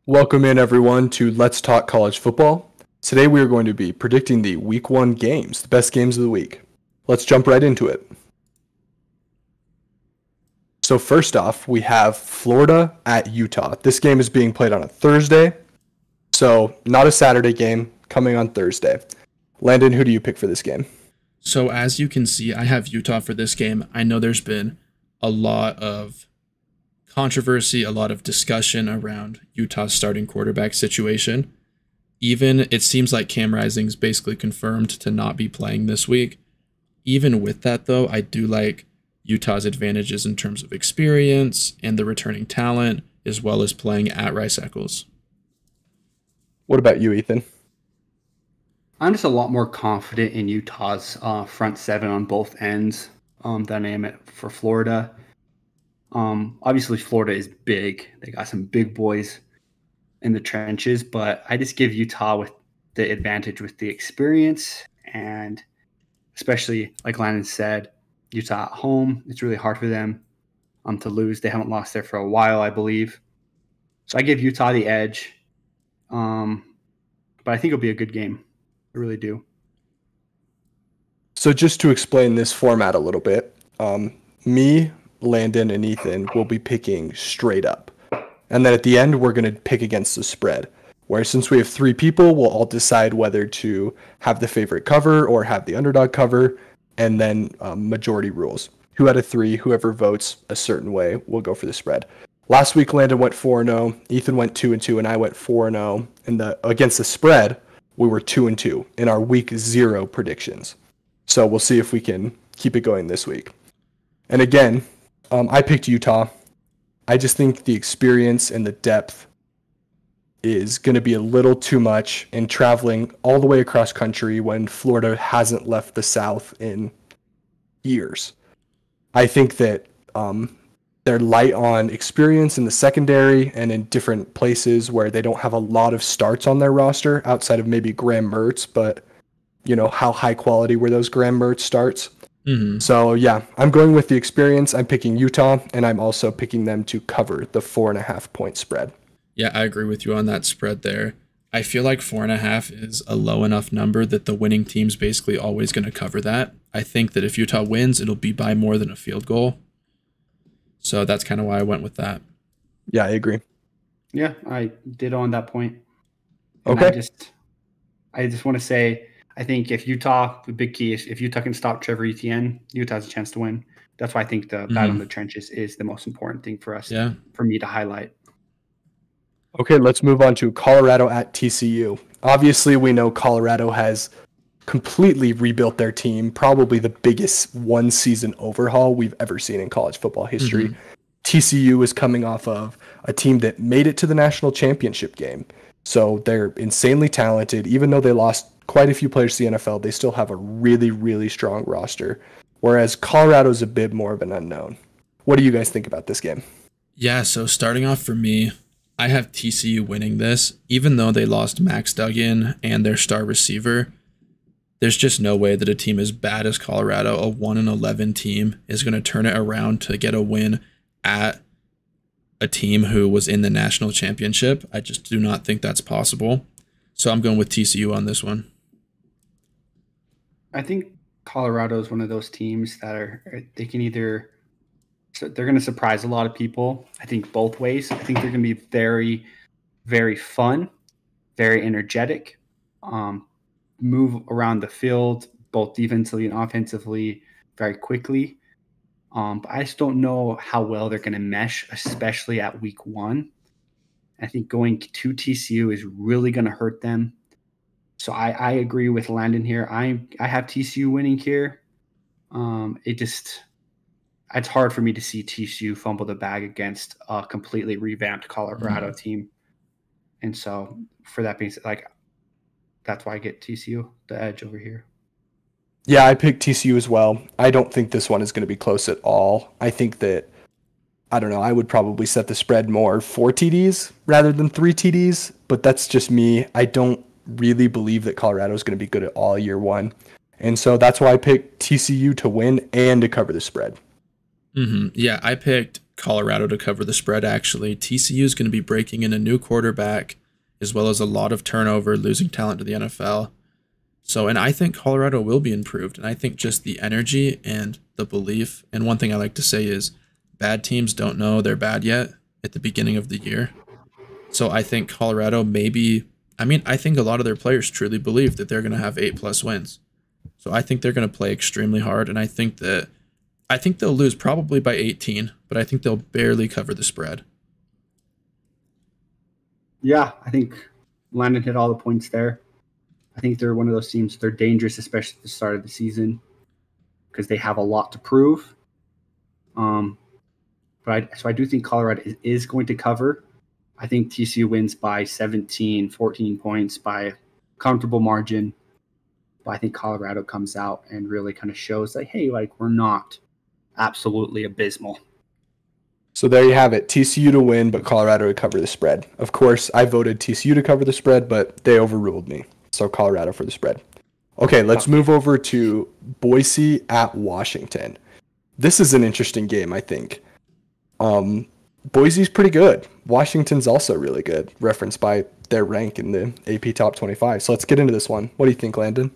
Welcome in everyone to Let's Talk College Football. Today we are going to be predicting the Week 1 games, the best games of the week. Let's jump right into it. So first off, we have Florida at Utah. This game is being played on a Thursday, so not a Saturday game, coming on Thursday. Landon, who do you pick for this game? So as you can see, I have Utah for this game. I know there's been a lot of controversy, a lot of discussion around Utah's starting quarterback situation. Even it seems like Cam Rising's basically confirmed to not be playing this week. Even with that, though, I do like Utah's advantages in terms of experience and the returning talent, as well as playing at Rice-Eccles. What about you, Ethan? I'm just a lot more confident in Utah's front seven on both ends than I am for Florida. Obviously, Florida is big. They got some big boys in the trenches, but I just give Utah with the advantage with the experience, and especially, like Landon said, Utah at home. It's really hard for them to lose. They haven't lost there for a while, I believe. So I give Utah the edge, but I think it'll be a good game. I really do. So just to explain this format a little bit, me, Landon, and Ethan will be picking straight up. And then at the end, we're going to pick against the spread. Where since we have three people, we'll all decide whether to have the favorite cover or have the underdog cover. And then majority rules. Who out of three, whoever votes a certain way, will go for the spread. Last week, Landon went 4-0. Ethan went 2-2, and I went 4-0. And against the spread, we were 2-2 in our week 0 predictions. So we'll see if we can keep it going this week. And again, I picked Utah. I just think the experience and the depth is going to be a little too much in traveling all the way across country when Florida hasn't left the South in years. I think that they're light on experience in the secondary and in different places where they don't have a lot of starts on their roster outside of maybe Graham Mertz, but you know, how high quality were those Graham Mertz starts? Mm-hmm. So yeah, I'm going with the experience. I'm picking Utah, and I'm also picking them to cover the 4.5 point spread. Yeah, I agree with you on that spread there. I feel like 4.5 is a low enough number that the winning team's basically always going to cover that. I think that if Utah wins, it'll be by more than a field goal. So that's kind of why I went with that. Yeah, I agree. Yeah, I did on that point. And okay. I just want to say, I think if Utah, the big key is if Utah can stop Trevor Etienne, Utah has a chance to win. That's why I think the battle in the trenches is the most important thing for us, for me to highlight. Okay, let's move on to Colorado at TCU. Obviously, we know Colorado has completely rebuilt their team, probably the biggest one-season overhaul we've ever seen in college football history. TCU is coming off of a team that made it to the national championship game. So they're insanely talented. Even though they lost quite a few players to the NFL, they still have a really, really strong roster. Whereas Colorado's a bit more of an unknown. What do you guys think about this game? Yeah, so starting off for me, I have TCU winning this. Even though they lost Max Duggan and their star receiver, there's just no way that a team as bad as Colorado, a 1-11 team, is going to turn it around to get a win at a team who was in the national championship. I just do not think that's possible. So I'm going with TCU on this one. I think Colorado is one of those teams that they can either, so they're going to surprise a lot of people. I think both ways. I think they're going to be very, very fun, very energetic, move around the field, both defensively and offensively, very quickly. But I just don't know how well they're going to mesh, especially at week 1. I think going to TCU is really going to hurt them. So I agree with Landon here. I have TCU winning here. It's hard for me to see TCU fumble the bag against a completely revamped Colorado team. And so for that being said, that's why I get TCU the edge over here. Yeah, I picked TCU as well. I don't think this one is going to be close at all. I think that, I don't know, I would probably set the spread more 4 TDs rather than 3 TDs, but that's just me. I don't really believe that Colorado is going to be good at all year 1. And so that's why I picked TCU to win and to cover the spread. Yeah, I picked Colorado to cover the spread, actually. TCU is going to be breaking in a new quarterback, as well as a lot of turnover, losing talent to the NFL. So, and I think Colorado will be improved. And I think just the energy and the belief. And one thing I like to say is bad teams don't know they're bad yet at the beginning of the year. So I think Colorado I think a lot of their players truly believe that they're going to have 8+ wins. So I think they're going to play extremely hard. And I think they'll lose probably by 18, but I think they'll barely cover the spread. Yeah, I think Landon hit all the points there. I think they're one of those teams, they're dangerous, especially at the start of the season, because they have a lot to prove. So I do think Colorado is going to cover. I think TCU wins by 17, 14 points by a comfortable margin. But I think Colorado comes out and really kind of shows that, hey, like, we're not absolutely abysmal. So there you have it. TCU to win, but Colorado to cover the spread. Of course, I voted TCU to cover the spread, but they overruled me. So Colorado for the spread. Okay, let's move over to Boise at Washington. This is an interesting game, I think. Boise's pretty good. Washington's also really good, referenced by their rank in the AP Top 25. So let's get into this one. What do you think, Landon?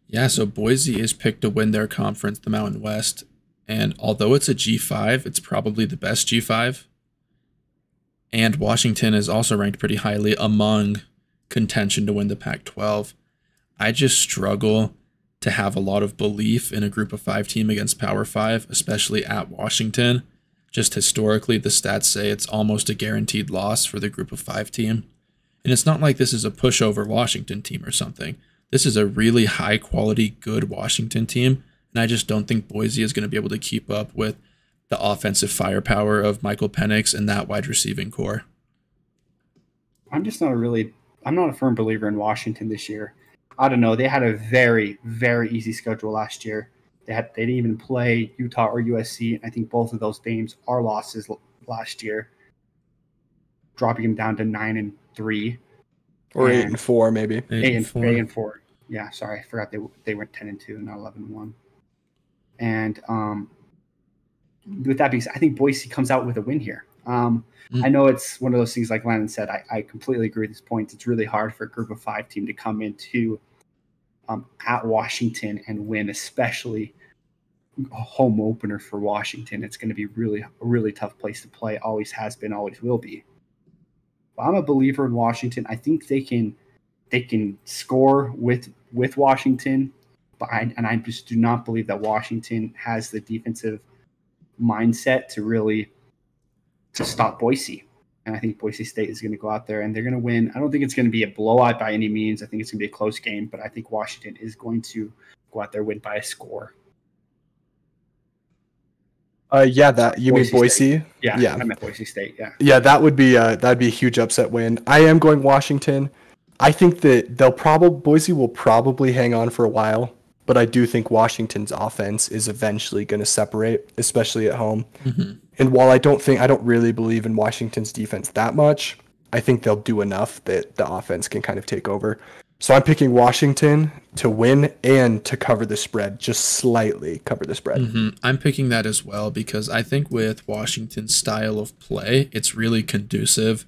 Yeah, so Boise is picked to win their conference, the Mountain West. And although it's a G5, it's probably the best G5. And Washington is also ranked pretty highly among contention to win the Pac-12. I just struggle to have a lot of belief in a group of 5 team against Power 5, especially at Washington. Just historically, the stats say it's almost a guaranteed loss for the group of 5 team. And it's not like this is a pushover Washington team or something. This is a really high quality, good Washington team. And I just don't think Boise is going to be able to keep up with the offensive firepower of Michael Penix and that wide receiving core. I'm not a firm believer in Washington this year. I don't know. They had a very, very easy schedule last year. They didn't even play Utah or USC. I think both of those games are losses last year, dropping them down to 9-3 or 8-4, maybe 8-4. Yeah, sorry, I forgot they went 10-2, not 11-1. And with that being said, I think Boise comes out with a win here. I know it's one of those things, like Landon said. I completely agree with his points. It's really hard for a group of 5 team to come into at Washington and win, especially a home opener for Washington. It's going to be a really tough place to play. Always has been, always will be. But I'm a believer in Washington. I think they can score with Washington, but I just do not believe that Washington has the defensive mindset to stop Boise. And I think Boise State is going to go out there and they're going to win. I don't think it's going to be a blowout by any means. I think it's going to be a close game, but I think Washington is going to go out there and win by a score. You mean Boise? Yeah, I meant Boise State. Yeah, that'd be a huge upset win. I am going Washington. I think that Boise will probably hang on for a while, but I do think Washington's offense is eventually going to separate, especially at home. Mm-hmm. And while I don't really believe in Washington's defense that much, I think they'll do enough that the offense can kind of take over. So I'm picking Washington to win and to cover the spread, just slightly cover the spread. Mm-hmm. I'm picking that as well because I think with Washington's style of play, it's really conducive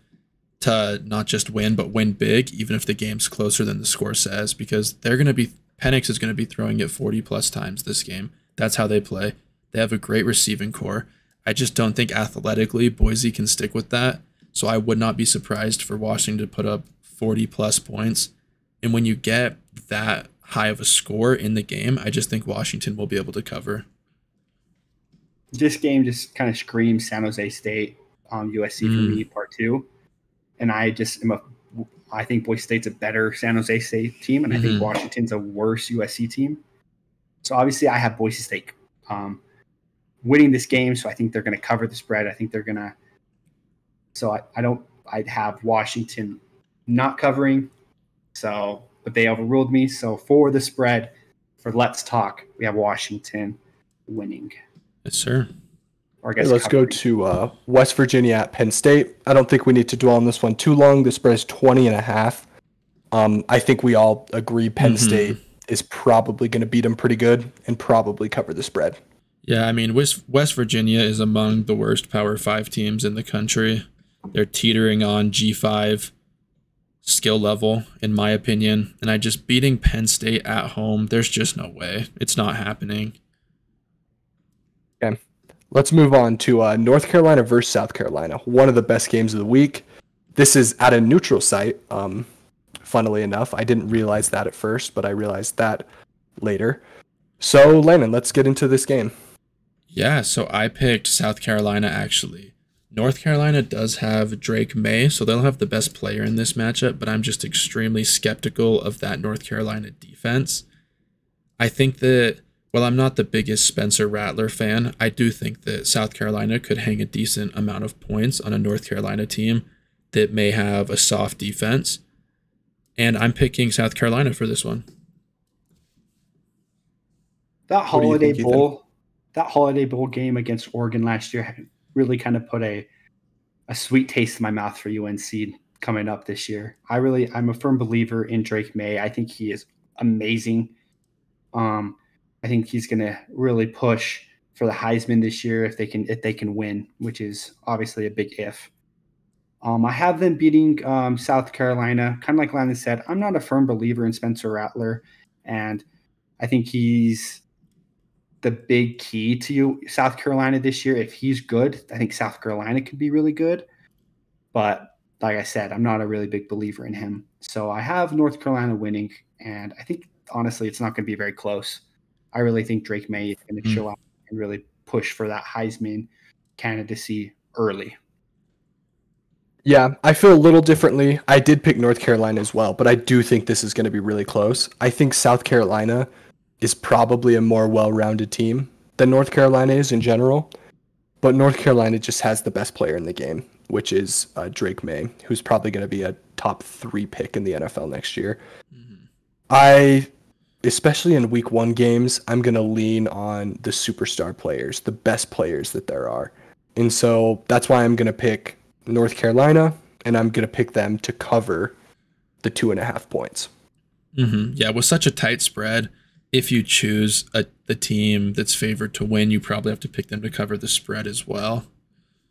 to not just win, but win big, even if the game's closer than the score says, because Penix is going to be throwing it 40+ times this game. That's how they play. They have a great receiving core. I just don't think athletically Boise can stick with that. So I would not be surprised for Washington to put up 40+ points. And when you get that high of a score in the game, I just think Washington will be able to cover. This game just kind of screams San Jose State, USC for me, part 2. And I think Boise State's a better San Jose State team, and I think Washington's a worse USC team. So obviously I have Boise State winning this game, so I think they're going to cover the spread. I think they're going to – so I'd have Washington not covering, but they overruled me. So for the spread, for Let's Talk, we have Washington winning. Yes, sir. Or I guess let's go to West Virginia at Penn State. I don't think we need to dwell on this one too long. The spread is 20.5. I think we all agree Penn State is probably going to beat them pretty good and probably cover the spread. Yeah, I mean, West Virginia is among the worst Power 5 teams in the country. They're teetering on G5 skill level, in my opinion. And I just beating Penn State at home, there's just no way. It's not happening. Okay. Let's move on to North Carolina versus South Carolina. One of the best games of the week. This is at a neutral site. Funnily enough, I didn't realize that at first, but I realized that later. So, Landon, let's get into this game. Yeah, so I picked South Carolina actually. North Carolina does have Drake May, so they'll have the best player in this matchup, but I'm just extremely skeptical of that North Carolina defense. I think that, while I'm not the biggest Spencer Rattler fan, I do think that South Carolina could hang a decent amount of points on a North Carolina team that may have a soft defense. And I'm picking South Carolina for this one. That Holiday Bowl game against Oregon last year really kind of put a sweet taste in my mouth for UNC coming up this year. I'm a firm believer in Drake May. I think he is amazing. I think he's going to really push for the Heisman this year if they can win, which is obviously a big if. I have them beating South Carolina. Kind of like Landon said, I'm not a firm believer in Spencer Rattler, and I think he's the big key to South Carolina this year. If he's good, I think South Carolina could be really good. But like I said, I'm not a really big believer in him. So I have North Carolina winning, and I think, honestly, it's not going to be very close. I really think Drake May is going to show up and really push for that Heisman candidacy early. Yeah, I feel a little differently. I did pick North Carolina as well, but I do think this is going to be really close. I think South Carolina is probably a more well-rounded team than North Carolina is in general, but North Carolina just has the best player in the game, which is Drake May, who's probably going to be a top 3 pick in the NFL next year. Especially in week 1 games, I'm going to lean on the superstar players, the best players that there are. And so that's why I'm going to pick North Carolina, and I'm going to pick them to cover the 2.5 points. Yeah, with such a tight spread, if you choose the team that's favored to win, you probably have to pick them to cover the spread as well.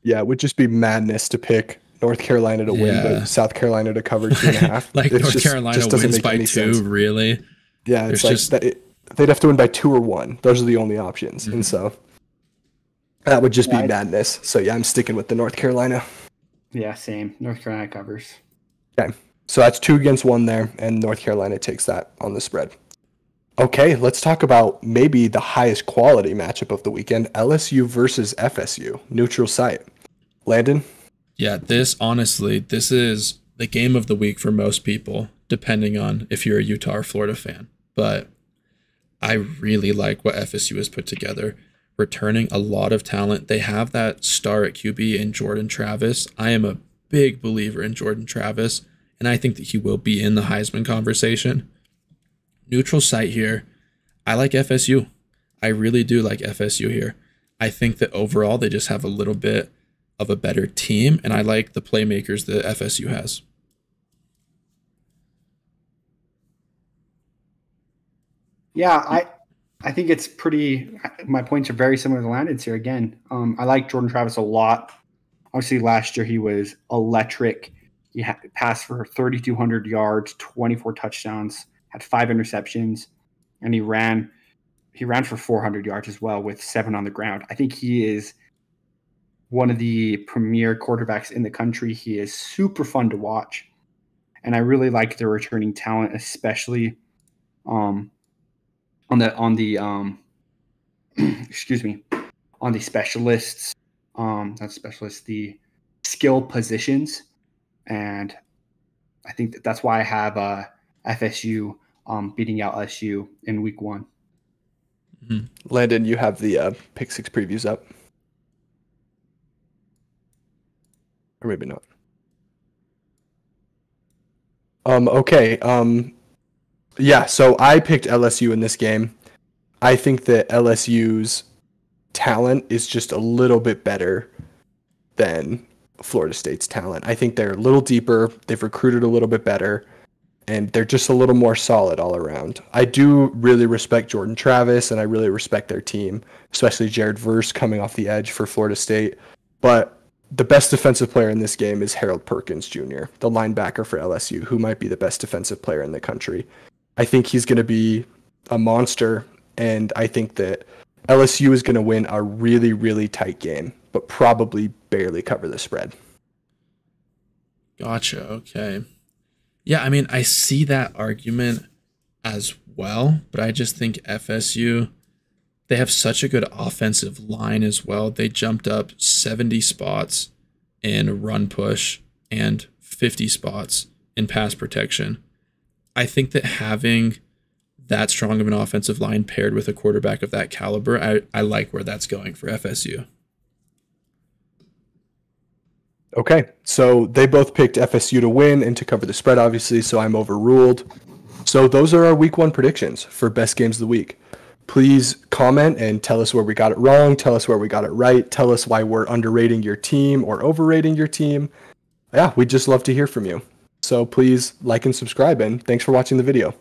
Yeah, it would just be madness to pick North Carolina to win, but South Carolina to cover 2.5. Like North Carolina wins by 2, really? Yeah, it's like they'd have to win by 2 or 1. Those are the only options. And so that would just be madness. So yeah, I'm sticking with the North Carolina. Yeah, same. North Carolina covers. Okay, so that's 2 against 1 there, and North Carolina takes that on the spread. Okay, let's talk about maybe the highest quality matchup of the weekend, LSU versus FSU, neutral site. Landon? Yeah, this is the game of the week for most people, depending on if you're a Utah or Florida fan. But I really like what FSU has put together, returning a lot of talent. They have that star at QB in Jordan Travis. I am a big believer in Jordan Travis, and I think that he will be in the Heisman conversation. Neutral site here. I like FSU. I really do like FSU here. I think that overall they just have a little bit of a better team, and I like the playmakers that FSU has. Yeah, I think it's pretty. My points are very similar to Landon's here again. I like Jordan Travis a lot. Obviously, last year he was electric. He passed for 3,200 yards, 24 touchdowns, had 5 interceptions, and he ran for 400 yards as well with 7 on the ground. I think he is one of the premier quarterbacks in the country. He is super fun to watch, and I really like the returning talent, especially on the specialists, the skill positions, and I think that's why I have FSU beating out LSU in week 1. Landon, you have the pick 6 previews up, or maybe not. Okay. Yeah, so I picked LSU in this game. I think that LSU's talent is just a little bit better than Florida State's talent. I think they're a little deeper. They've recruited a little bit better. and they're just a little more solid all around. I do really respect Jordan Travis, and I really respect their team, especially Jared Verse coming off the edge for Florida State. But the best defensive player in this game is Harold Perkins Jr., the linebacker for LSU, who might be the best defensive player in the country. I think he's going to be a monster, and I think that LSU is going to win a really, really tight game, but probably barely cover the spread. Gotcha. Okay. Yeah, I mean, I see that argument as well, but I just think FSU, they have such a good offensive line as well. They jumped up 70 spots in run push and 50 spots in pass protection. I think that having that strong of an offensive line paired with a quarterback of that caliber, I like where that's going for FSU. Okay, so they both picked FSU to win and to cover the spread, obviously, so I'm overruled. So those are our week 1 predictions for best games of the week. Please comment and tell us where we got it wrong, tell us where we got it right, tell us why we're underrating your team or overrating your team. Yeah, we'd just love to hear from you. So please like and subscribe, and thanks for watching the video.